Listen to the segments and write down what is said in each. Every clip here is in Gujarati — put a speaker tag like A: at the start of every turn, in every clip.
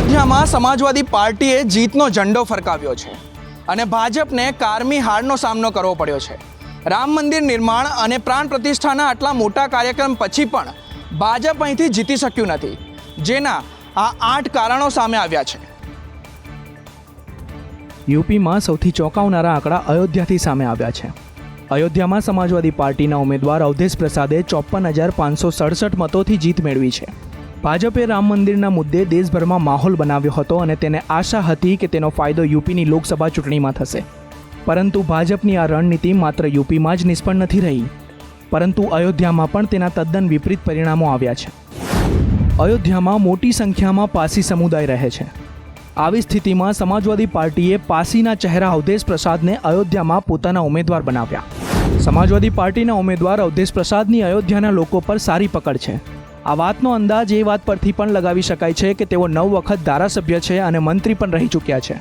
A: અયોધ્યામાં સમાજવાદી પાર્ટીએ જીતનો ઝંડો ફરકાવ્યો છે અને ભાજપને કારમી હારનો સામનો કરવો પડ્યો છે। રામ મંદિર નિર્માણ અને પ્રાણ પ્રતિષ્ઠાના આટલા મોટા કાર્યક્રમ પછી પણ ભાજપ અહીંથી જીતી શક્યું નથી, જેના આ 8 કારણો સામે આવ્યા છે। યુપીમાં સૌથી ચોંકાવનારા આંકડા અયોધ્યાથી સામે આવ્યા છે। અયોધ્યામાં સમાજવાદી પાર્ટીના ઉમેદવાર અવધેશ પ્રસાદે 54,567 મતોથી જીત મેળવી છે। ભાજપે રામ મંદિરના મુદ્દે દેશભરમાં માહોલ બનાવ્યો હતો અને તેને આશા હતી કે તેનો ફાયદો યુપીની લોકસભા ચૂંટણીમાં થશે, પરંતુ ભાજપની આ રણનીતિ માત્ર યુપીમાં જ નિષ્ફળ નથી રહી, પરંતુ અયોધ્યામાં પણ તેના તદ્દન વિપરીત પરિણામો આવ્યા છે। અયોધ્યામાં મોટી સંખ્યામાં પારસી સમુદાય રહે છે। આવી સ્થિતિમાં સમાજવાદી પાર્ટીએ પારસીના ચહેરા અવધેશ પ્રસાદને અયોધ્યામાં પોતાના ઉમેદવાર બનાવ્યા। સમાજવાદી પાર્ટીના ઉમેદવાર અવધેશ પ્રસાદની અયોધ્યાના લોકો પર સારી પકડ છે। આ વાતનો અંદાજ એ વાત પરથી પણ લગાવી શકાય છે કે તેઓ 9 વખત ધારાસભ્ય છે અને મંત્રી પણ રહી ચૂક્યા છે।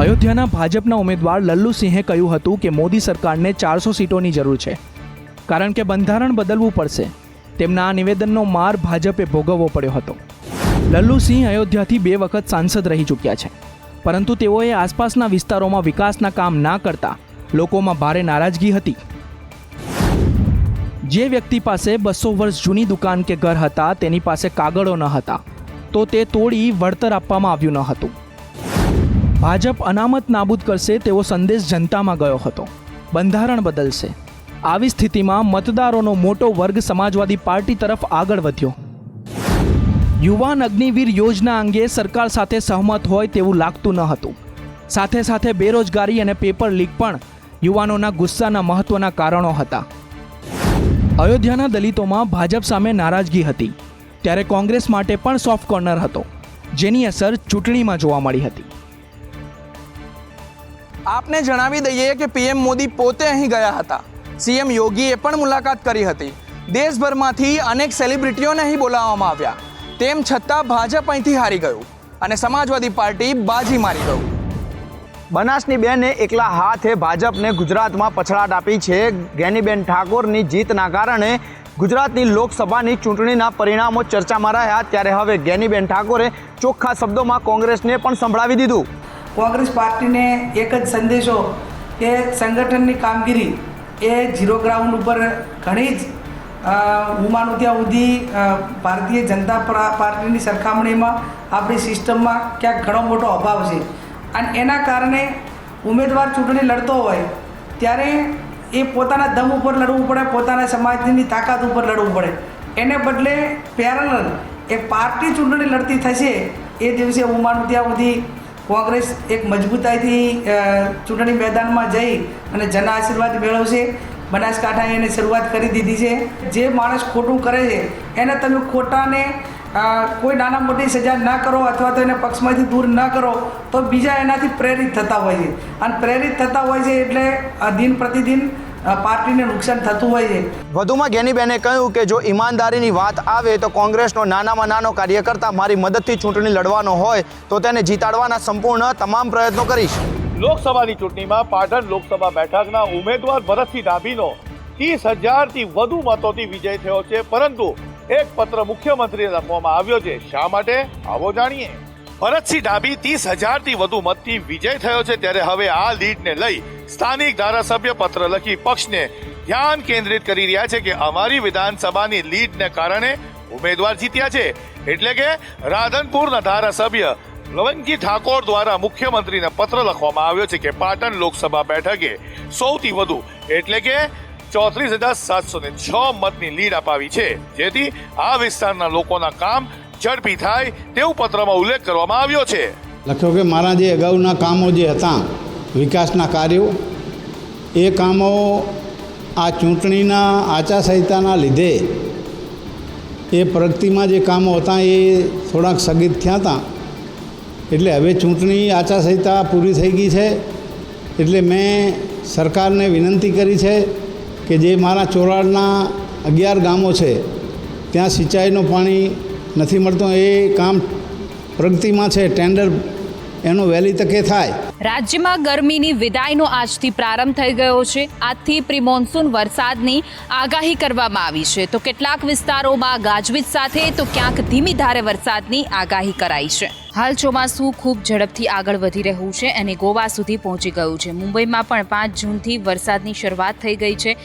A: અયોધ્યાના ભાજપના ઉમેદવાર લલ્લુ સિંહે કહ્યું હતું કે મોદી સરકારને 400 સીટોની જરૂર છે, કારણ કે બંધારણ બદલવું પડશે। તેમના આ નિવેદનનો માર ભાજપે ભોગવવો પડ્યો હતો। લલ્લુ સિંહ અયોધ્યાથી 2 વખત સાંસદ રહી ચૂક્યા છે, પરંતુ તેઓએ આસપાસના વિસ્તારોમાં વિકાસના કામ ના કરતા લોકોમાં ભારે નારાજગી હતી। જે વ્યક્તિ પાસે 200 વર્ષ જૂની દુકાન કે ઘર હતા તેની પાસે કાગળો ન હતા, તો તે તોડી વળતર આપવામાં આવ્યું ન હતું। ભાજપ અનામત નાબૂદ કરશે તેવો સંદેશ જનતામાં ગયો હતો, બંધારણ બદલશે। આવી સ્થિતિમાં મતદારોનો મોટો વર્ગ સમાજવાદી પાર્ટી તરફ આગળ વધ્યો। યુવાન અગ્નિવીર યોજના અંગે સરકાર સાથે સહમત હોય તેવું લાગતું ન હતું। સાથે સાથે બેરોજગારી અને પેપર લીક પણ યુવાનોના ગુસ્સાના મહત્વના કારણો હતા। અયોધ્યાના દલિતોમાં ભાજપ સામે નારાજગી હતી, ત્યારે કોંગ્રેસ માટે પણ સોફ્ટ કોર્નર હતો, જેની અસર ચૂંટણીમાં જોવા મળી હતી। આપને જણાવી દઈએ કે પીએમ મોદી પોતે અહીં ગયા હતા। સીએમ યોગીએ પણ મુલાકાત કરી હતી। દેશભરમાંથી અનેક સેલિબ્રિટીઓને અહીં બોલાવવામાં આવ્યા, તેમ છતાં ભાજપ અહીંથી હારી ગયું અને સમાજવાદી પાર્ટી બાજી મારી ગયું।
B: બનાસની બેને એકલા હાથે ભાજપને ગુજરાતમાં પછડાટ આપી છે। જ્ઞાનીબેન ઠાકોરની જીતના કારણે ગુજરાતની લોકસભાની ચૂંટણીના પરિણામો ચર્ચામાં રહ્યા, ત્યારે હવે જ્ઞાનીબેન ઠાકોરે ચોખ્ખા શબ્દોમાં કોંગ્રેસને પણ સંભળાવી દીધું।
C: કોંગ્રેસ પાર્ટીને એક જ સંદેશો કે સંગઠનની કામગીરી એ ઝીરો ગ્રાઉન્ડ ઉપર ઘણી જ હું માનું ત્યાં સુધી ભારતીય જનતા પાર્ટીની સરખામણીમાં આપણી સિસ્ટમમાં ક્યાંક ઘણો મોટો અભાવ છે, અને એના કારણે ઉમેદવાર ચૂંટણી લડતો હોય ત્યારે એ પોતાના દમ ઉપર લડવું પડે, પોતાના સમાજની તાકાત ઉપર લડવું પડે। એને બદલે પેરેલલ એ પાર્ટી ચૂંટણી લડતી થશે એ દિવસે હું માનું ત્યાં સુધી કોંગ્રેસ એક મજબૂતાઈથી ચૂંટણી મેદાનમાં જઈ અને જન આશીર્વાદ મેળવશે। બનાસકાંઠાએ એને શરૂઆત કરી દીધી છે। જે માણસ ખોટું કરે છે એને તમે ખોટાને કોઈ નાના મોટી સજા ના કરો અથવા તો એને પક્ષમાંથી દૂર ન કરો તો બીજા એનાથી પ્રેરિત થતા હોય છે, અને પ્રેરિત થતા હોય છે એટલે દિન પ્રતિદિન પાર્ટીને નુકસાન થતું હોય છે।
B: વધુમાં જ્ઞાનીબેને કહ્યું કે જો ઈમાનદારીની વાત આવે તો કોંગ્રેસનો નાનામાં નાનો કાર્યકર્તા મારી મદદથી ચૂંટણી લડવાનો હોય તો તેને જીતાડવાના સંપૂર્ણ તમામ પ્રયત્નો કરીશ।
D: લોકસભાની ચૂંટણીમાં પાટણ લોકસભા બેઠકના ઉમેદવાર ભરતસિંહ ડાભીનો 30,000થી વધુ મતોથી વિજય થયો છે, પરંતુ એક પત્ર મુખ્યમંત્રીને લખવામાં આવ્યો છે। શા માટે? આવો જાણીએ। ભરતસિંહ ડાભી 30,000થી વધુ મતથી વિજય થયો છે, ત્યારે હવે આ લીડને લઈ સ્થાનિક ધારાસભ્ય પત્ર લખી પક્ષને ધ્યાન કેન્દ્રિત કરી રહ્યા છે કે અમારી વિધાનસભાની લીડને કારણે ઉમેદવાર જીત્યા છે। એટલે કે રાધનપુરના ધારાસભ્ય લવનજી ઠાકોર દ્વારા મુખ્યમંત્રીને પત્ર લખવામાં આવ્યો છે કે પાટણ લોકસભા બેઠકે સૌથી વધુ એટલે કે 34,706 મતની લીડ અપાવી છે, જેથી આ વિસ્તારના લોકોના કામ ઝડપી થાય તેવું પત્રમાં ઉલ્લેખ કરવામાં આવ્યો છે।
E: લખ્યો કે મારા જે અગાઉના કામો જે હતા વિકાસના કાર્યો, એ કામો આ ચૂંટણીના આચારસંહિતાના લીધે એ પ્રગતિમાં જે કામો હતા એ થોડાક સ્થગિત થયા હતા, એટલે હવે ચૂંટણી આચારસંહિતા પૂરી થઈ ગઈ છે, એટલે મેં સરકારને વિનંતી કરી છે કે જે મારા ચોરાડના 11 ગામો છે ત્યાં સિંચાઈનું પાણી નથી મળતું, એ કામ પ્રગતિમાં છે, ટેન્ડર એનું વહેલી તકે થાય।
F: રાજ્યમાં ગરમીની વિદાયનો આજથી પ્રારંભ થઈ ગયો છે. આજથી પ્રી મોન્સૂન વરસાદની આગાહી કરવામાં આવી છે. તો કેટલાક વિસ્તારોમાં ગાજવીજ સાથે તો ક્યાંક ધીમી ધારે વરસાદની આગાહી કરાઈ છે. હાલ ચોમાસું ખૂબ ઝડપથી આગળ વધી રહ્યું છે અને ગોવા સુધી પહોંચી ગયું છે. મુંબઈમાં પણ 5 જૂનથી વરસાદની શરૂઆત થઈ ગઈ છે.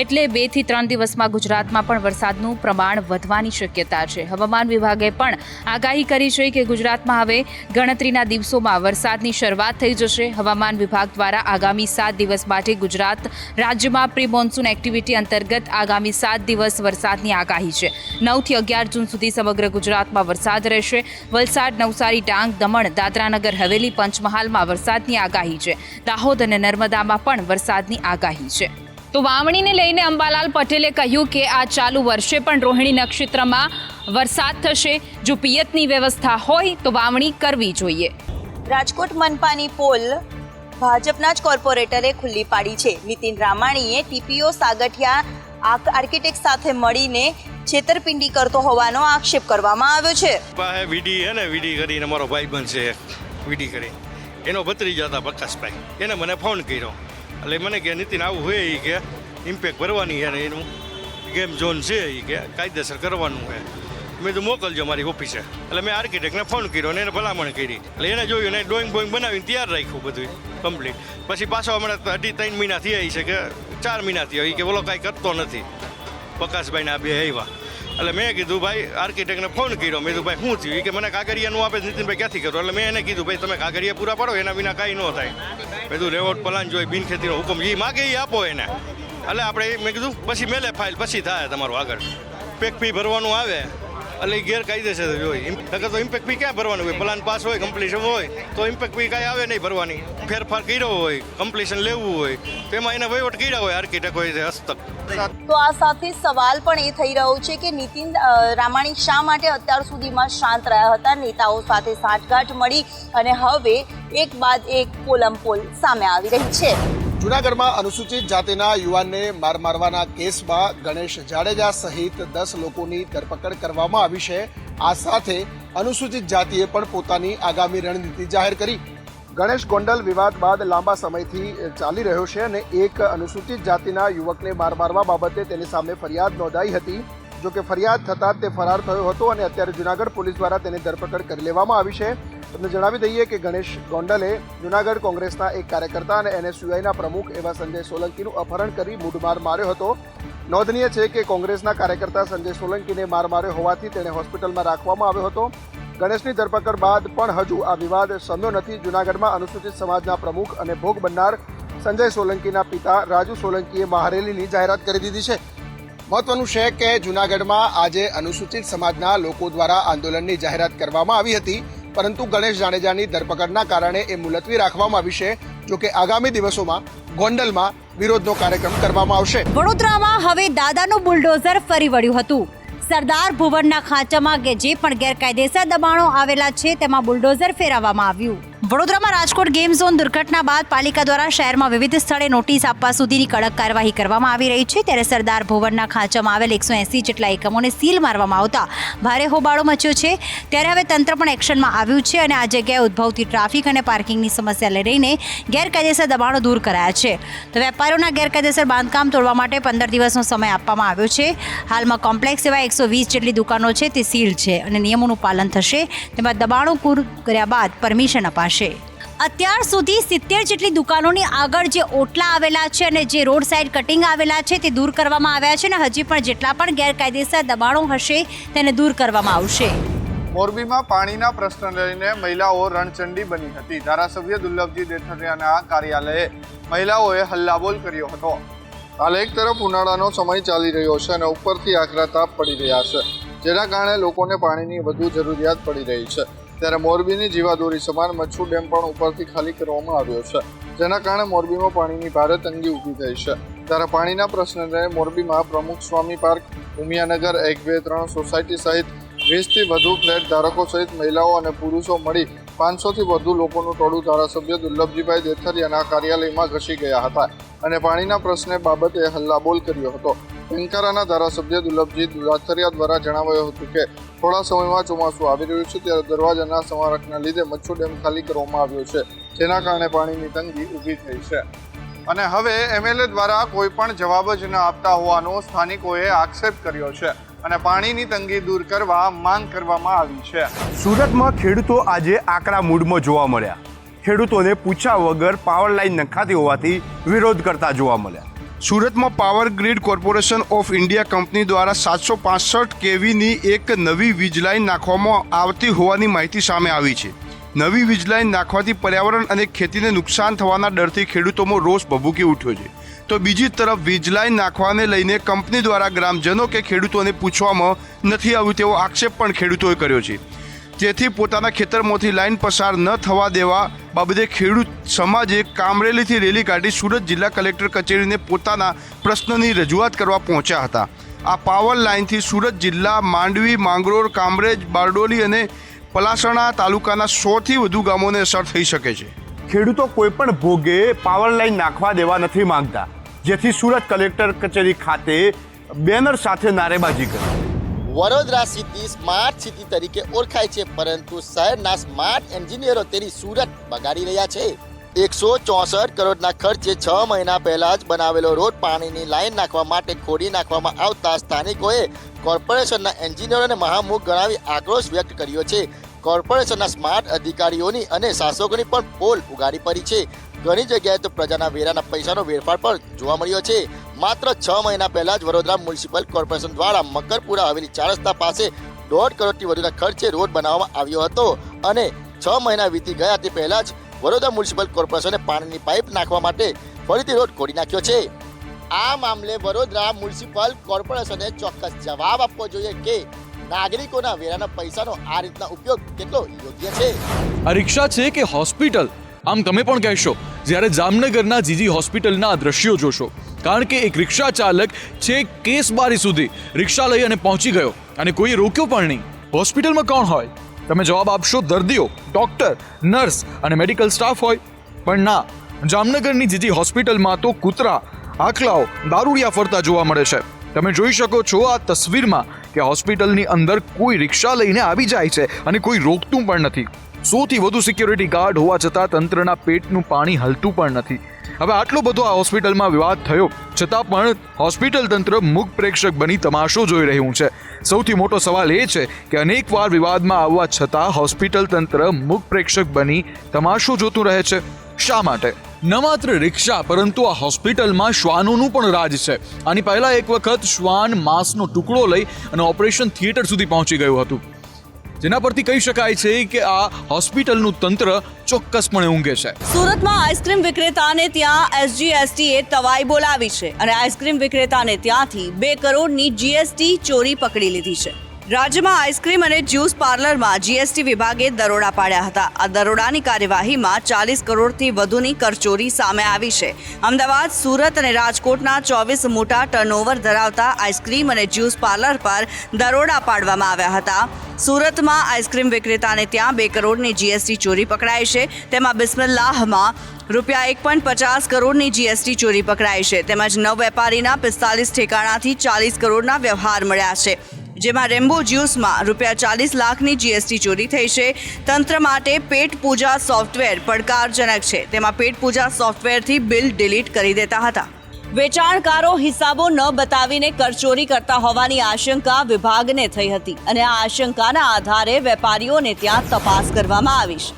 F: એટલે 2 થી 3 દિવસમાં ગુજરાતમાં પણ વરસાદનું પ્રમાણ વધવાની શક્યતા છે. હવામાન વિભાગે પણ આગાહી કરી છે કે ગુજરાતમાં હવે ગણતરીના દિવસોમાં વરસાદની શરૂઆત થઈ જશે. હવામાન વિભાગ દ્વારા આગામી 7 દિવસ માટે ગુજરાત રાજ્યમાં પ્રી મોન્સૂન એક્ટિવિટી અંતર્ગત આગામી 7 દિવસ વરસાદની આગાહી છે. 9 થી 11 જૂન સુધી સમગ્ર ગુજરાતમાં વરસાદ રહેશે. વલસાડ, નવસારી, ડાંગ, દમણ, દાદરાનગર હવેલી, પંચમહાલમાં વરસાદની આગાહી છે. દાહોદ અને નર્મદામાં પણ વરસાદની આગાહી છે. તો વાવણીને લઈને અંબાલાલ પટેલે કહ્યું કે આ ચાલુ વર્ષે પણ રોહિણી નક્ષત્રમાં વરસાદ થશે. જો પિયતની વ્યવસ્થા હોય તો વાવણી કરવી જોઈએ.
G: રાજકોટ મનપાની પોલ ભાજપના જ કોર્પોરેટરે ખુલ્લી પાડી છે. નીતિન રામાણીએ ટીપીઓ સાગઠિયા આર્કિટેક્ટ સાથે મળીને છેતરપિંડી કરતો હોવાનો આક્ષેપ કરવામાં આવ્યો છે.
H: વીડી હે ને, વીડી કરીને અમારો ભાઈબંધ છે, વીડી કરી એનો ભત્રીજા હતા પ્રકાશભાઈ, એને મને ફોન કર્યો. એટલે મને કે નીતિન આવું હોય એ કે ઇમ્પેક્ટ ભરવાની છે ને એનું ગેમ ઝોન છે એ કે કાયદેસર કરવાનું છે. મેં તો મોકલજો મારી ઓફિસે. એટલે મેં આર્કિટેક્ટને ફોન કર્યો અને એને ભલામણ કરી. એટલે એને જોયું ને ડ્રોઈંગ બોઈંગ બનાવીને તૈયાર રાખ્યું બધું કમ્પ્લીટ. પછી પાછો હમણાં 2.5-3 મહિના થયા છે કે 4 મહિના થયા કે બોલો કાંઈ કરતો નથી. પ્રકાશભાઈને આ બે આવ્યા. એટલે મેં કીધું ભાઈ આર્કિટેક્ટને ફોન કર્યો. મેં કીધું ભાઈ શું થયું કે મને કાગળિયાનું આપે નીતિનભાઈ ક્યાંથી કરો. એટલે મેં એને કીધું ભાઈ તમે કાગળિયા પૂરા પાડો, એના વિના કાંઈ ન થાય. મેં કીધું રેવોટ પ્લાન જોઈએ, બિનખેતીનો હુકમ જે માગે એ આપો એને. એટલે આપણે મેં કીધું પછી મેલે ફાઇલ પછી થાય તમારું આગળ. પેક ફી ભરવાનું આવે એટલે ગેરકાયદેસર હોય. નકર તો ઇમ્પેક્ટ ફી ક્યાં ભરવાનું હોય? પ્લાન પાસ હોય, કમ્પ્લીશન હોય તો ઇમ્પેક્ટ ફી કાંઈ આવે નહીં ભરવાની. ફેરફાર કર્યો હોય, કમ્પ્લીશન લેવું હોય તો એમાં એને વહીવટ કર્યા હોય આર્કિટેક્ટ હોય હસ્તક.
G: તો આ સાથે સવાલ પણ એ થઈ રહ્યો છે કે નીતિન રામાણી શા માટે અત્યાર સુધીમાં શાંત રહ્યા હતા. નેતાઓ સાથે સાંઠગાંઠ મળી અને હવે એક બાદ એક પોલમપોલ સામે આવી રહી છે.
B: જૂનાગઢમાં અનુસૂચિત જાતિના યુવાનને માર મારવાના કેસમાં ગણેશ જાડેજા સહિત 10 લોકોની ધરપકડ કરવામાં આવી છે. આ સાથે અનુસૂચિત જાતિએ પણ પોતાની આગામી રણનીતિ જાહેર કરી. ગણેશ ગોંડલ વિવાદ બાદ લાંબા સમયથી ચાલી રહ્યો છે અને એક અનુસૂચિત જાતિના યુવકને માર મારવા બાબતે તેની સામે ફરિયાદ નોંધાઈ હતી. જો કે ફરિયાદ થતાં તે ફરાર થયો હતો અને અત્યારે જૂનાગઢ પોલીસ દ્વારા તેની ધરપકડ કરી લેવામાં આવી છે. તમને જણાવી દઈએ કે ગણેશ ગોંડલે જૂનાગઢ કોંગ્રેસના એક કાર્યકર્તા અને NSUIના પ્રમુખ એવા સંજય સોલંકીનું અપહરણ કરી મૂઢમાર માર્યો હતો. નોંધનીય છે કે કોંગ્રેસના કાર્યકર્તા સંજય સોલંકીને માર માર્યો હોવાથી તેને હોસ્પિટલમાં રાખવામાં આવ્યો હતો. ગણેશની ધરપકડ બાદ પણ હજુ આ વિવાદ શમ્યો નથી. જૂનાગઢમાં અનુસૂચિત સમાજના પ્રમુખ અને ભોગ બનનાર સંજય સોલંકીના પિતા રાજુ સોલંકીએ મહારેલીની જાહેરાત કરી દીધી છે. મહત્વનું છે કે જૂનાગઢમાં આજે અનુસૂચિત સમાજના લોકો દ્વારા આંદોલનની જાહેરાત કરવામાં આવી હતી, પરંતુ ગણેશ જાડેજાની ધરપકડના કારણે એ મુલતવી રાખવામાં આવી છે. જો કે આગામી દિવસોમાં ગોંડલમાં વિરોધનો કાર્યક્રમ કરવામાં આવશે.
I: વડોદરામાં હવે દાદાનું બુલડોઝર ફરી વળ્યું હતું. સરદાર ભુવનના ખાંચામાં જે પણ ગેરકાયદેસર દબાણો આવેલા છે તેમાં બુલડોઝર ફેરવવામાં આવ્યું. વડોદરામાં રાજકોટ ગેમ ઝોન દુર્ઘટના બાદ પાલિકા દ્વારા શહેરમાં વિવિધ સ્થળે નોટિસ આપવા સુધીની કડક કાર્યવાહી કરવામાં આવી રહી છે. ત્યારે સરદાર ભુવનના ખાંચામાં આવેલ 180 જેટલા એકમોને સીલ મારવામાં આવતા ભારે હોબાળો મચ્યો છે. ત્યારે હવે તંત્ર પણ એક્શનમાં આવ્યું છે અને આ જગ્યાએ ઉદ્ભવતી ટ્રાફિક અને પાર્કિંગની સમસ્યા લઈને ગેરકાયદેસર દબાણો દૂર કરાયા છે. તો વેપારીઓના ગેરકાયદેસર બાંધકામ તોડવા માટે 15 દિવસનો સમય આપવામાં આવ્યો છે. હાલમાં કોમ્પ્લેક્સ એવા 120 જેટલી દુકાનો છે તે સીલ છે અને નિયમોનું પાલન થશે. તેમાં દબાણો પૂરું કર્યા બાદ પરમિશન અપાશે. અત્યાર સુધી 70 જેટલી દુકાનોની આગળ જે ઓટલા આવેલા છે અને જે રોડ સાઈડ કટિંગ આવેલા છે તે દૂર કરવામાં આવ્યા છે અને હજી પણ જેટલા પણ ગેરકાયદેસર દબાણો હશે તેને દૂર કરવામાં આવશે.
J: મોરબીમાં પાણીના પ્રશ્ન લઈને મહિલાઓ રણચંડી બની હતી. ધારાસભ્ય દુર્લભજી દેઠરિયાના કાર્યાલયે મહિલાઓએ હલ્લાબોલ કર્યો હતો. હાલ એક તરફ ઉનાળાનો સમય ચાલી રહ્યો છે અને ઉપરથી આકરા તાપ પડી રહ્યા છે, જેના કારણે લોકોને પાણીની વધુ જરૂરિયાત પડી રહી છે. ત્યારે મોરબીની જીવાદોરી સમાન મચ્છુ ડેમ પણ ઉપરથી ખાલી કરવામાં આવ્યો છે, જેના કારણે મોરબીમાં પાણીની ભારે તંગી ઊભી થઈ છે. ત્યારે પાણીના પ્રશ્નને મોરબીમાં પ્રમુખ સ્વામી પાર્ક, ઉમિયાનગર 1, 2, 3 સોસાયટી સહિત 20થી વધુ ફ્લેટ ધારકો સહિત મહિલાઓ અને પુરુષો મળી 500થી વધુ લોકોનું ટોળું ધારાસભ્ય દુર્લભજીભાઈ દેથરિયાના કાર્યાલયમાં ઘસી ગયા હતા અને પાણીના પ્રશ્ને બાબતે હલ્લાબોલ કર્યો હતો. ટંકારાના ધારાસભ્ય દુર્લભજી દેથરિયા દ્વારા જણાવાયું હતું કે થોડા સમયમાં ચોમાસું આવી રહ્યું છે, ત્યારે દરવાજાના સમારકના લીધે મચ્છુ ડેમ ખાલી કરવામાં આવ્યો છે, જેના કારણે પાણીની તંગી ઊભી થઈ છે અને હવે MLA દ્વારા કોઈ પણ જવાબ જ ન આપતા હોવાનો સ્થાનિકોએ આક્ષેપ કર્યો છે અને પાણીની તંગી દૂર કરવા માંગ કરવામાં આવી છે.
B: સુરતમાં ખેડૂતો આજે આકરા મૂડમાં જોવા મળ્યા. ખેડૂતોને પૂછ્યા વગર પાવર લાઈન નખાતી હોવાથી વિરોધ કરતા જોવા મળ્યા. સુરતમાં power grid corporation of India company દ્વારા 765 kVની એક નવી વીજ લાઈન નાખવામાં આવતી હોવાની માહિતી સામે આવી છે. નવી વીજ લાઈન નાખવાથી પર્યાવરણ અને ખેતીને નુકસાન થવાના ડરથી ખેડૂતોમાં રોષ ભભૂકી ઉઠ્યો છે. તો બીજી તરફ વીજ લાઈન નાખવાને લઈને કંપની દ્વારા ગ્રામજનો કે ખેડૂતોને પૂછવામાં નથી આવ્યું તેવો આક્ષેપ પણ ખેડૂતોએ કર્યો છે. જેથી પોતાના ખેતરમાંથી લાઈન પસાર ન થવા દેવા બાબતે ખેડૂત સમાજે કામરેલીથી રેલી કાઢી સુરત જિલ્લા કલેક્ટર કચેરીને પોતાના પ્રશ્નની રજૂઆત કરવા પહોંચ્યા હતા. આ પાવર લાઈનથી સુરત જિલ્લા માંડવી, માંગરોળ, કામરેજ, બારડોલી અને પલાસણા તાલુકાના 100થી વધુ ગામોને અસર થઈ શકે છે. ખેડૂતો કોઈ પણ ભોગે પાવર લાઈન નાખવા દેવા નથી માંગતા, જેથી સુરત કલેક્ટર કચેરી ખાતે બેનર સાથે નારેબાજી કરી.
K: વડોદરા સિટી સ્માર્ટ સિટી તરીકે ઓળખાય છે, પરંતુ શહેરના સ્માર્ટ એન્જિનિયરો તેની સુરત બગાડી રહ્યા છે. 164 કરોડના ખર્ચે 6 મહિના પહેલા જ બનાવેલો રોડ પાણીની લાઈન નાખવા માટે ખોદી નાખવામાં આવતા સ્થાનિકોએ કોર્પોરેશનના એન્જિનિયરોને મહામૂખ ગણાવી આક્રોશ વ્યક્ત કર્યો છે. કોર્પોરેશનના સ્માર્ટ અધિકારીઓની અને શાસકોની પણ પોલ ઉગાડી પડી છે. ઘણી જગ્યાએ તો પ્રજાના વેરાના પૈસાનો વેરફાર પણ જોવા મળ્યો છે. માત્ર 6 મહિના પહેલા જ વડોદરા મ્યુનિસિપલ કોર્પોરેશન દ્વારા મકરપુરા હવેલી 4 રસ્તા પાસે 1.5 કરોડથી વધુના ખર્ચે રોડ બનાવવામાં આવ્યો હતો અને 6 મહિના વીતી ગયા તે પહેલા જ વડોદરા મ્યુનિસિપલ કોર્પોરેશને પાણીની પાઇપ નાખવા માટે ફરીથી રોડ ખોદી નાખ્યો છે. આ મામલે વડોદરા મ્યુનિસિપલ કોર્પોરેશને ચોક્કસ જવાબ આપવો જોઈએ કે નાગરિકોના વેરાના પૈસાનો આ રીતના ઉપયોગ કેટલો યોગ્ય છે.
L: આ રિક્ષા છે કે હોસ્પિટલ? આમ તમે પણ કહેશો જ્યારે જામનગરના જીજી હોસ્પિટલના દ્રશ્યો જોશો, કારણ કે એક રિક્ષા ચાલક છે કેસબારી સુધી રિક્ષા લઈ અને પહોંચી ગયો અને કોઈએ રોક્યો પણ નહીં. હોસ્પિટલમાં કોણ હોય? તમે જવાબ આપશો દર્દીઓ, ડોક્ટર, નર્સ અને મેડિકલ સ્ટાફ હોય. પણ ના, જામનગરની જીજી હોસ્પિટલમાં તો કૂતરા, આખલાઓ, દારૂડિયા ફરતા જોવા મળે છે. તમે જોઈ શકો છો આ તસવીરમાં કે હોસ્પિટલની અંદર કોઈ રિક્ષા લઈને આવી જાય છે અને કોઈ રોકતું પણ નથી. 100થી વધુ સિક્યોરિટી ગાર્ડ હોવા છતાં તંત્રના પેટનું પાણી હલતું પણ નથી. હવે આટલો બધો આ હોસ્પિટલમાં વિવાદ થયો છતાં પણ હોસ્પિટલ તંત્ર મૂક પ્રેક્ષક બની તમાશો જોઈ રહ્યું છે. સૌથી મોટો સવાલ એ છે કે અનેકવાર વિવાદમાં આવવા છતાં હોસ્પિટલ તંત્ર મૂક પ્રેક્ષક બની તમાશો જોતું રહે છે. શા માટે? ન માત્ર રિક્ષા પરંતુ આ હોસ્પિટલમાં શ્વાનોનું પણ રાજ છે. આની પહેલા એક વખત શ્વાન માંસનો ટુકડો લઈ અને ઓપરેશન થિયેટર સુધી પહોંચી ગયું હતું, જેના પરથી કહી શકાય છે કે આ હોસ્પિટલનું તંત્ર ચોક્કસપણે ઊંઘે છે.
G: સુરતમાં આઈસ્ક્રીમ વિક્રેતાને ત્યાં SGSTએ તવાઈ બોલાવી છે અને આઈસ્ક્રીમ વિક્રેતાને ત્યાંથી 2 કરોડની GST ચોરી પકડી લીધી છે. રાજ્યમાં આઈસ્ક્રીમ અને જ્યુસ પાર્લરમાં GST વિભાગે દરોડા પાડ્યા હતા. આ દરોડાની કાર્યવાહીમાં 40 કરોડથી વધુની કરચોરી સામે આવી છે. અમદાવાદ, સુરત અને રાજકોટના 24 મોટા ટર્નઓવર ધરાવતા આઈસ્ક્રીમ અને જ્યુસ પાર્લર પર દરોડા પાડવામાં આવ્યા હતા. સુરતમાં આઈસ્ક્રીમ વિક્રેતાને ત્યાં 2 કરોડની GST ચોરી પકડાઈ છે. તેમાં બિસ્મિલ્લાહમાં રૂપિયા 1.50 કરોડની GST ચોરી પકડાઈ છે. તેમજ નવ વેપારીના 45 ઠેકાણાથી 40 કરોડના વ્યવહાર મળ્યા છે. જેમાં રેમ્બો જ્યુસમાં રૂપિયા 40 લાખની GST ચોરી થઈ છે. તંત્ર માટે પેટ પૂજા સોફ્ટવેર પડકારજનક છે. તેમાં પેટ પૂજા સોફ્ટવેરથી બિલ ડિલીટ કરી દેતા હતા. વેચાણકારો હિસાબો ન બતાવીને કરચોરી કરતા હોવાની આશંકા વિભાગને થઈ હતી અને આ આશંકાના આધારે વેપારીઓને ત્યાં તપાસ કરવામાં આવી છે.